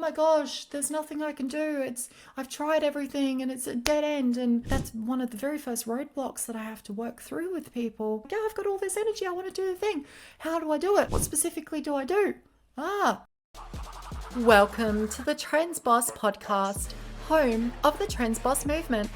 my gosh, there's nothing I can do. I've tried everything and it's a dead end. And that's one of the very first roadblocks that I have to work through with people. Yeah, I've got all this energy. I want to do the thing. How do I do it? What specifically do I do? Welcome to the Trans Boss podcast, home of the Trans Boss movement.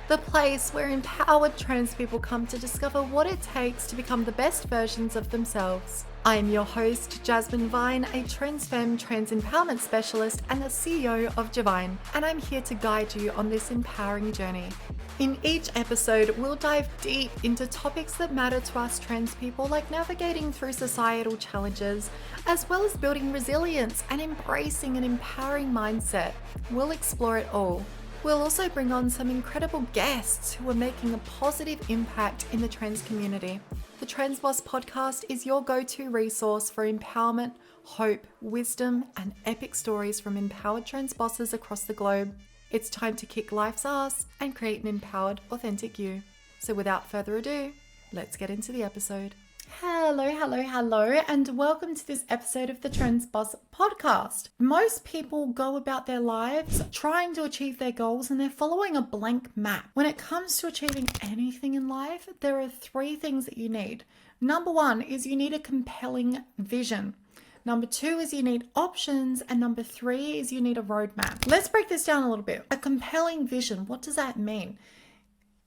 The place where empowered trans people come to discover what it takes to become the best versions of themselves. I am your host, Jasmine Vine, a Transfem trans empowerment specialist and the CEO of Divine, and I'm here to guide you on this empowering journey. In each episode, we'll dive deep into topics that matter to us trans people, like navigating through societal challenges, as well as building resilience and embracing an empowering mindset. We'll explore it all. We'll also bring on some incredible guests who are making a positive impact in the trans community. The Trans Boss podcast is your go-to resource for empowerment, hope, wisdom, and epic stories from empowered trans bosses across the globe. It's time to kick life's ass and create an empowered, authentic you. So without further ado, let's get into the episode. Hello, and welcome to this episode of the Trans Boss podcast. Most people go about their lives trying to achieve their goals and they're following a blank map. When it comes to achieving anything in life, there are three things that you need. Number one is you need a compelling vision. Number two is you need options, and number three is you need a roadmap. Let's break this down a little bit. A compelling vision, what does that mean?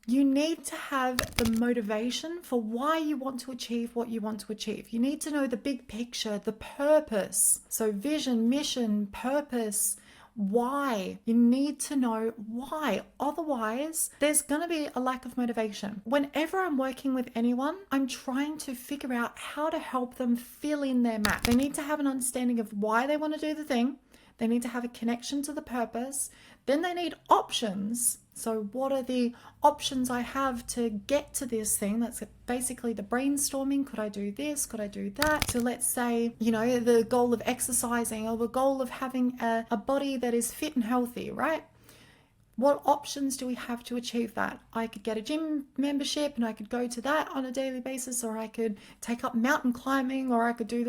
You need to have the motivation for why you want to achieve what you want to achieve. You need to know the big picture, the purpose. So vision, mission, purpose, why. You need to know why. Otherwise, there's going to be a lack of motivation. Whenever I'm working with anyone, I'm trying to figure out how to help them fill in their map. They need to have an understanding of why they want to do the thing. They need to have a connection to the purpose. Then they need options. So what are the options I have to get to this thing? That's basically the brainstorming. Could I do this? Could I do that? So let's say, the goal of exercising or the goal of having a body that is fit and healthy, right? What options do we have to achieve that? I could get a gym membership and I could go to that on a daily basis, or I could take up mountain climbing, or I could do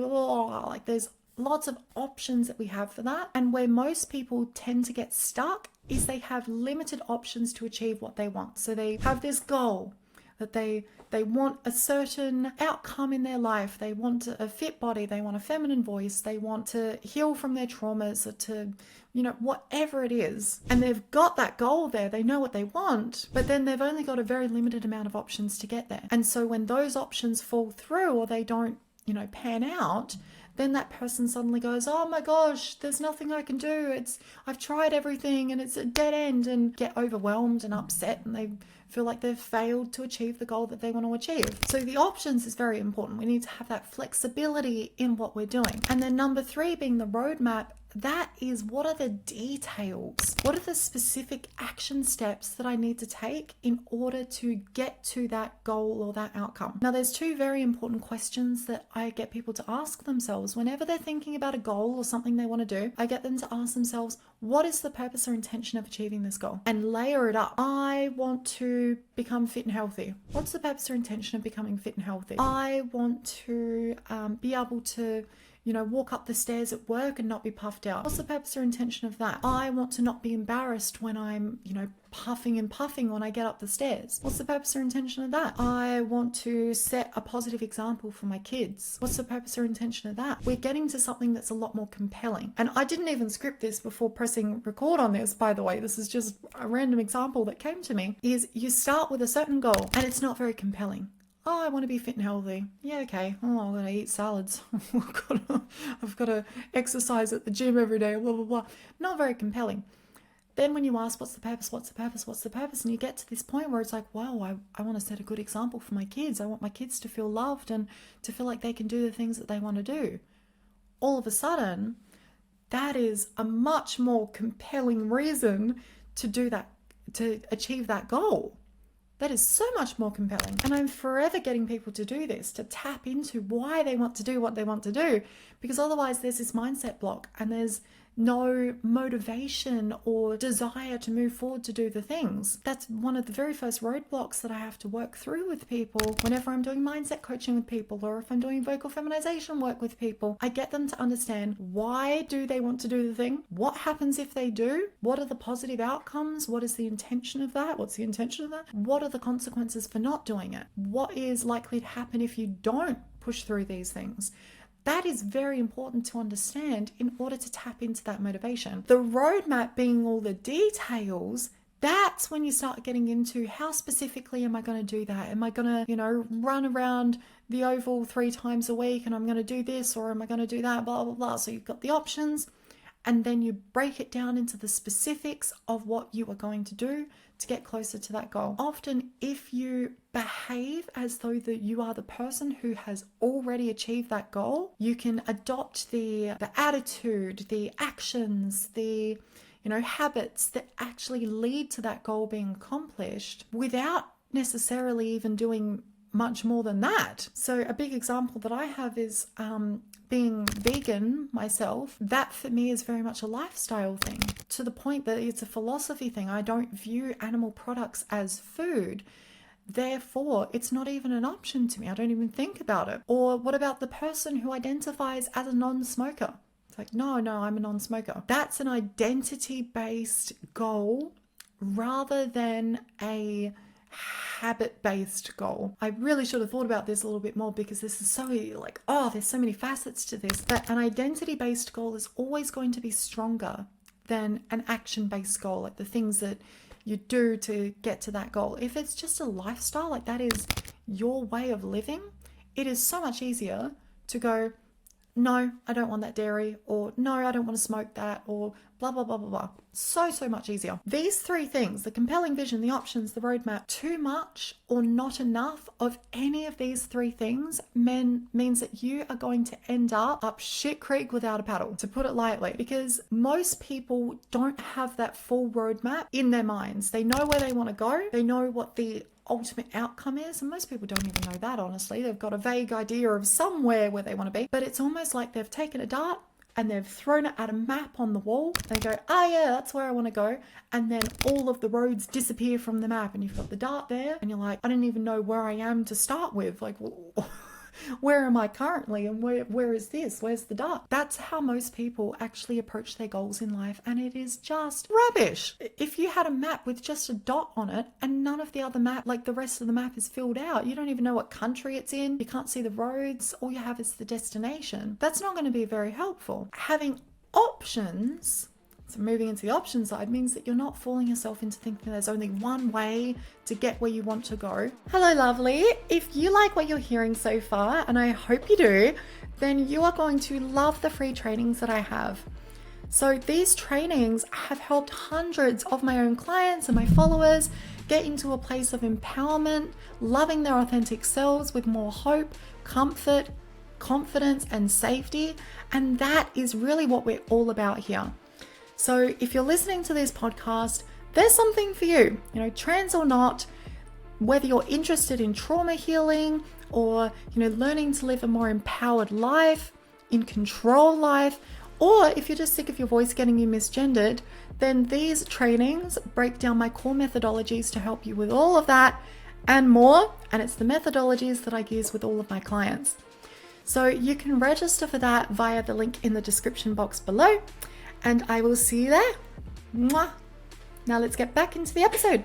there's lots of options that we have for that. And where most people tend to get stuck is they have limited options to achieve what they want. So they have this goal that they want a certain outcome in their life. They want a fit body. They want a feminine voice. They want to heal from their traumas, or to, whatever it is. And they've got that goal there. They know what they want, but then they've only got a very limited amount of options to get there. And so when those options fall through or they don't, pan out, then that person suddenly goes, oh my gosh, there's nothing I can do. I've tried everything and it's a dead end, and get overwhelmed and upset, and they feel like they've failed to achieve the goal that they want to achieve. So the options is very important. We need to have that flexibility in what we're doing. And then number three being the roadmap. That is, what are the details? What are the specific action steps that I need to take in order to get to that goal or that outcome? Now, there's two very important questions that I get people to ask themselves whenever they're thinking about a goal or something they want to do. I get them to ask themselves, what is the purpose or intention of achieving this goal? And layer it up. I want to become fit and healthy. What's the purpose or intention of becoming fit and healthy? I want to be able to walk up the stairs at work and not be puffed out. What's the purpose or intention of that? I want to not be embarrassed when I'm, puffing when I get up the stairs. What's the purpose or intention of that? I want to set a positive example for my kids. What's the purpose or intention of that? We're getting to something that's a lot more compelling. And I didn't even script this before pressing record on this, by the way. This is just a random example that came to me. Is you start with a certain goal and it's not very compelling. Oh, I want to be fit and healthy. Yeah, okay. Oh, I'm going to eat salads. I've got to exercise at the gym every day, blah, blah, blah. Not very compelling. Then when you ask, what's the purpose? And you get to this point where it's like, wow, I want to set a good example for my kids. I want my kids to feel loved and to feel like they can do the things that they want to do. All of a sudden, that is a much more compelling reason to do that, to achieve that goal. That is so much more compelling. And I'm forever getting people to do this, to tap into why they want to do what they want to do, because otherwise there's this mindset block and there's no motivation or desire to move forward to do the things. That's one of the very first roadblocks that I have to work through with people whenever I'm doing mindset coaching with people, or if I'm doing vocal feminization work with people. I get them to understand, why do they want to do the thing? What happens if they do? What are the positive outcomes? What is the intention of that? What's the intention of that? What are the consequences for not doing it? What is likely to happen if you don't push through these things? That is very important to understand in order to tap into that motivation. The roadmap being all the details, that's when you start getting into, how specifically am I going to do that? Am I going to, run around the oval 3 times a week and I'm going to do this, or am I going to do that, blah, blah, blah. So you've got the options, and then you break it down into the specifics of what you are going to do to get closer to that goal. Often, if you behave as though that you are the person who has already achieved that goal, you can adopt the attitude, the actions, the habits that actually lead to that goal being accomplished without necessarily even doing much more than that. So a big example that I have is being vegan myself. That for me is very much a lifestyle thing, to the point that it's a philosophy thing. I don't view animal products as food. Therefore, it's not even an option to me. I don't even think about it. Or what about the person who identifies as a non-smoker? It's like, no, I'm a non-smoker. That's an identity-based goal rather than a habit-based goal. I really should have thought about this a little bit more, because this is so there's so many facets to this. But an identity-based goal is always going to be stronger than an action-based goal, like the things that you do to get to that goal. If it's just a lifestyle, like that is your way of living, it is so much easier to go, no, I don't want that dairy, or no, I don't want to smoke that, or blah, blah, blah, blah, blah. So much easier. These 3 things, the compelling vision, the options, the roadmap, too much or not enough of any of these 3 things means that you are going to end up shit creek without a paddle, to put it lightly, because most people don't have that full roadmap in their minds. They know where they want to go. They know what the ultimate outcome is, and most people don't even know that, honestly. They've got a vague idea of somewhere where they want to be, but it's almost like they've taken a dart and they've thrown it at a map on the wall. They go, yeah, that's where I want to go, and then all of the roads disappear from the map, and you've got the dart there, and you're like, I don't even know where I am to start with. Like, where am I currently, and where is this? Where's the dart? That's how most people actually approach their goals in life, and it is just rubbish. If you had a map with just a dot on it and none of the other map, like the rest of the map, is filled out, you don't even know what country it's in, you can't see the roads, all you have is the destination. That's not going to be very helpful. Having options, so moving into the option side, means that you're not fooling yourself into thinking there's only one way to get where you want to go. Hello, lovely. If you like what you're hearing so far, and I hope you do, then you are going to love the free trainings that I have. So these trainings have helped hundreds of my own clients and my followers get into a place of empowerment, loving their authentic selves with more hope, comfort, confidence, and safety. And that is really what we're all about here. So if you're listening to this podcast, there's something for you, trans or not, whether you're interested in trauma healing or, learning to live a more empowered life, in control life, or if you're just sick of your voice getting you misgendered, then these trainings break down my core methodologies to help you with all of that and more. And it's the methodologies that I use with all of my clients. So you can register for that via the link in the description box below. And I will see you there. Mwah. Now let's get back into the episode.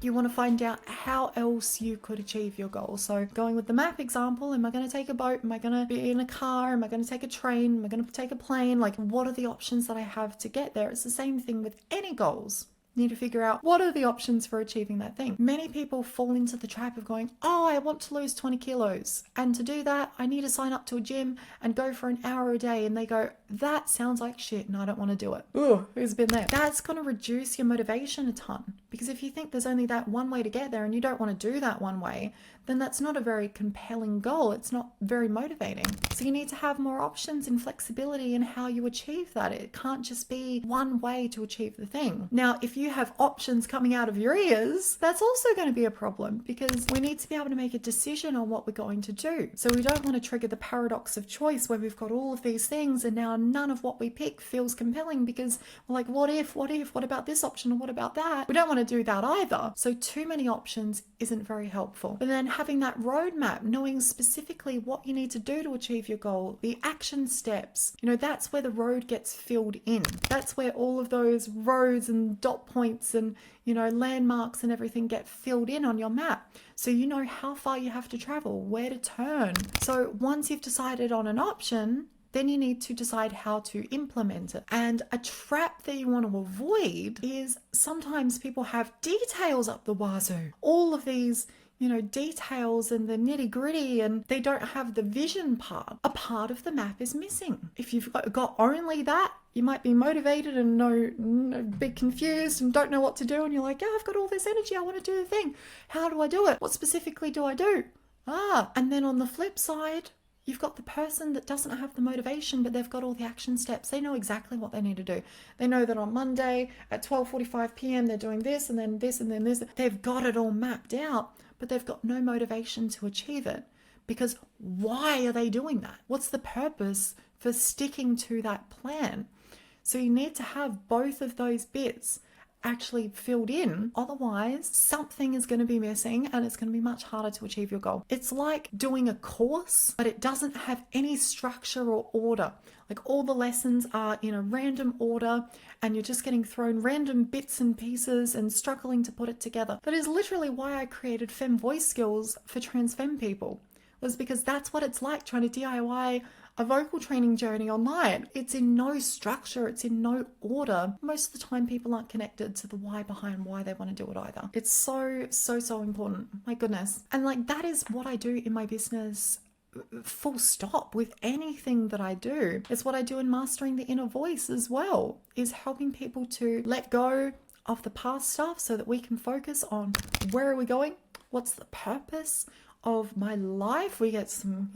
You want to find out how else you could achieve your goal. So going with the map example, am I going to take a boat? Am I going to be in a car? Am I going to take a train? Am I going to take a plane? Like, what are the options that I have to get there? It's the same thing with any goals. You need to figure out what are the options for achieving that thing. Many people fall into the trap of going, I want to lose 20 kilos. And to do that, I need to sign up to a gym and go for an hour a day. And they go, that sounds like shit and I don't want to do it. Ooh, who's been there? That's going to reduce your motivation a ton. Because if you think there's only that one way to get there and you don't want to do that one way, then that's not a very compelling goal. It's not very motivating. So you need to have more options and flexibility in how you achieve that. It can't just be one way to achieve the thing. Now, if you you have options coming out of your ears, that's also going to be a problem, because we need to be able to make a decision on what we're going to do. So we don't want to trigger the paradox of choice where we've got all of these things and now none of what we pick feels compelling, because we're like, what about this option, or what about that? We don't want to do that either. So too many options isn't very helpful. But then having that roadmap, knowing specifically what you need to do to achieve your goal, the action steps, that's where the road gets filled in. That's where all of those roads and dot points and landmarks and everything get filled in on your map. So you know how far you have to travel, where to turn. So once you've decided on an option, then you need to decide how to implement it. And a trap that you want to avoid is sometimes people have details up the wazoo. All of these details and the nitty gritty, and they don't have the vision part. A part of the map is missing. If you've got only that, you might be motivated and be confused and don't know what to do. And you're like, yeah, I've got all this energy. I want to do the thing. How do I do it? What specifically do I do? And then on the flip side, you've got the person that doesn't have the motivation, but they've got all the action steps. They know exactly what they need to do. They know that on Monday at 12:45 p.m. they're doing this and then this and then this. They've got it all mapped out, but they've got no motivation to achieve it. Because why are they doing that? What's the purpose for sticking to that plan? So you need to have both of those bits actually filled in. Otherwise, something is going to be missing and it's going to be much harder to achieve your goal. It's like doing a course, but it doesn't have any structure or order. Like all the lessons are in a random order and you're just getting thrown random bits and pieces and struggling to put it together. That is literally why I created FEMVOICE skills for Transfem people, was because that's what it's like trying to DIY a vocal training journey online. It's in no structure, it's in no order. Most of the time people aren't connected to the why behind why they want to do it either. It's so important. My goodness. And that is what I do in my business, full stop, with anything that I do. It's what I do in Mastering the Inner Voice as well, is helping people to let go of the past stuff so that we can focus on where are we going? What's the purpose of my life? We get some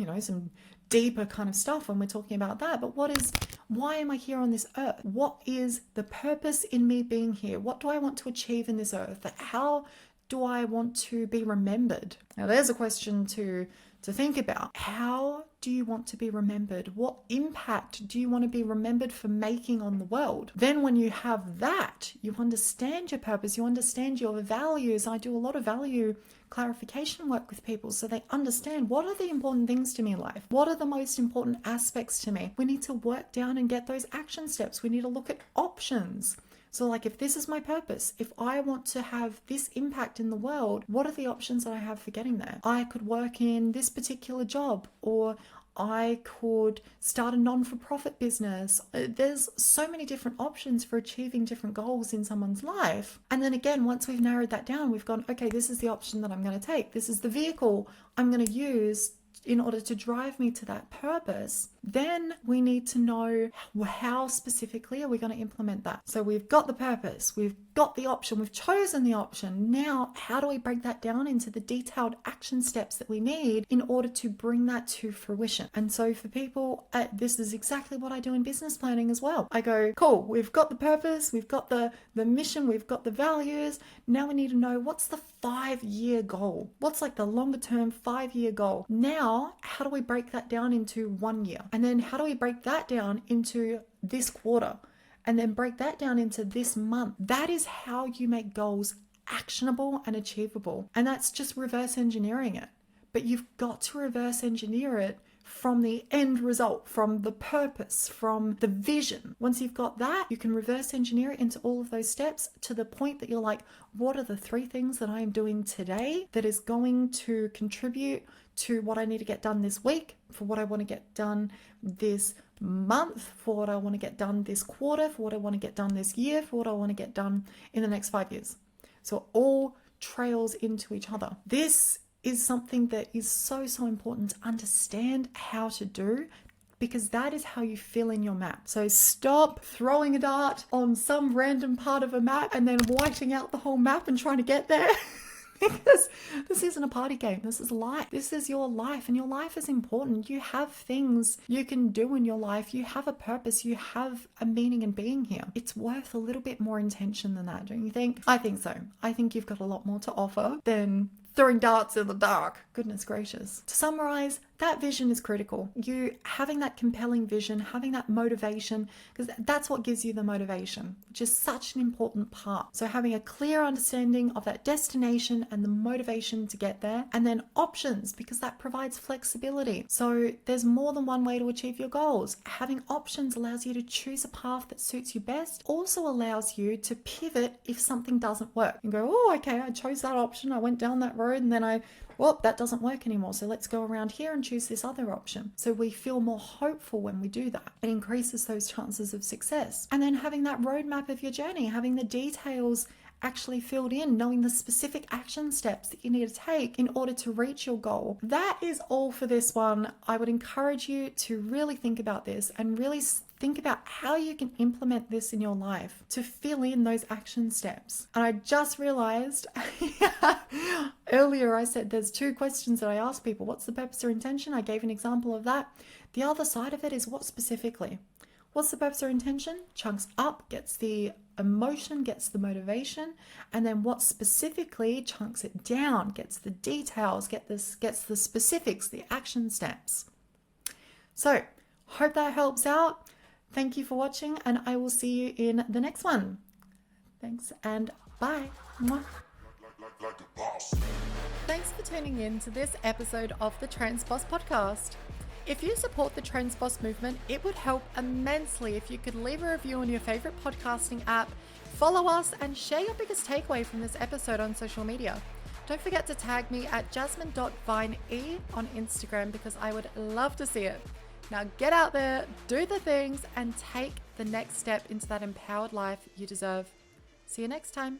deeper kind of stuff when we're talking about that, but why am I here on this earth? What is the purpose in me being here? What do I want to achieve in this earth? How do I want to be remembered? Now there's a question to think about. How do you want to be remembered? What impact do you want to be remembered for making on the world? Then when you have that, you understand your purpose, you understand your values. I do a lot of value clarification work with people so they understand what are the important things to me in life. What are the most important aspects to me? We need to work down and get those action steps. We need to look at options. So if this is my purpose, if I want to have this impact in the world, what are the options that I have for getting there? I could work in this particular job, or I could start a non-for-profit business. There's so many different options for achieving different goals in someone's life. And then again, once we've narrowed that down, we've gone, okay, this is the option that I'm going to take. This is the vehicle I'm going to use in order to drive me to that purpose. Then we need to know how specifically are we going to implement that. So we've got the purpose, we've got the option, we've chosen the option. Now, how do we break that down into the detailed action steps that we need in order to bring that to fruition? And so for people, this is exactly what I do in business planning as well. I go, cool, we've got the purpose, we've got the mission, we've got the values. Now we need to know what's the 5-year goal. What's the longer term 5-year goal? Now, how do we break that down into 1 year? And then how do we break that down into this quarter? And then break that down into this month? That is how you make goals actionable and achievable. And that's just reverse engineering it. But you've got to reverse engineer it from the end result, from the purpose, from the vision. Once you've got that, you can reverse engineer it into all of those steps to the point that you're like, what are the 3 things that I am doing today that is going to contribute to what I need to get done this week, for what I want to get done this month, for what I want to get done this quarter, for what I want to get done this year, for what I want to get done in the next 5 years. So it all trails into each other. This is something that is so important to understand how to do, because that is how you fill in your map. So stop throwing a dart on some random part of a map and then whiting out the whole map and trying to get there. Because this isn't a party game. This is life. This is your life, and your life is important. You have things you can do in your life. You have a purpose. You have a meaning in being here. It's worth a little bit more intention than that, don't you think? I think so. I think you've got a lot more to offer than throwing darts in the dark. Goodness gracious. To summarize, that vision is critical. You having that compelling vision, having that motivation, because that's what gives you the motivation, which is such an important part. So having a clear understanding of that destination and the motivation to get there, and then options, because that provides flexibility. So there's more than one way to achieve your goals. Having options allows you to choose a path that suits you best, also allows you to pivot if something doesn't work and go, oh, okay, I chose that option. I went down that road and then well, that doesn't work anymore. So let's go around here and choose this other option. So we feel more hopeful when we do that. It increases those chances of success. And then having that roadmap of your journey, having the details actually filled in, knowing the specific action steps that you need to take in order to reach your goal. That is all for this one. I would encourage you to really think about this and really think about how you can implement this in your life to fill in those action steps. And I just realized earlier I said there's 2 questions that I ask people. What's the purpose or intention? I gave an example of that. The other side of it is what specifically? What's the purpose or intention? Chunks up, gets the emotion, gets the motivation, and then what specifically chunks it down, gets the details, gets the specifics, the action steps. So, hope that helps out. Thank you for watching, and I will see you in the next one. Thanks and bye. Mwah. Thanks for tuning in to this episode of the Trans Boss podcast. If you support the Trans Boss movement, it would help immensely if you could leave a review on your favorite podcasting app, follow us, and share your biggest takeaway from this episode on social media. Don't forget to tag me at jasmine.vine on Instagram because I would love to see it. Now get out there, do the things, and take the next step into that empowered life you deserve. See you next time.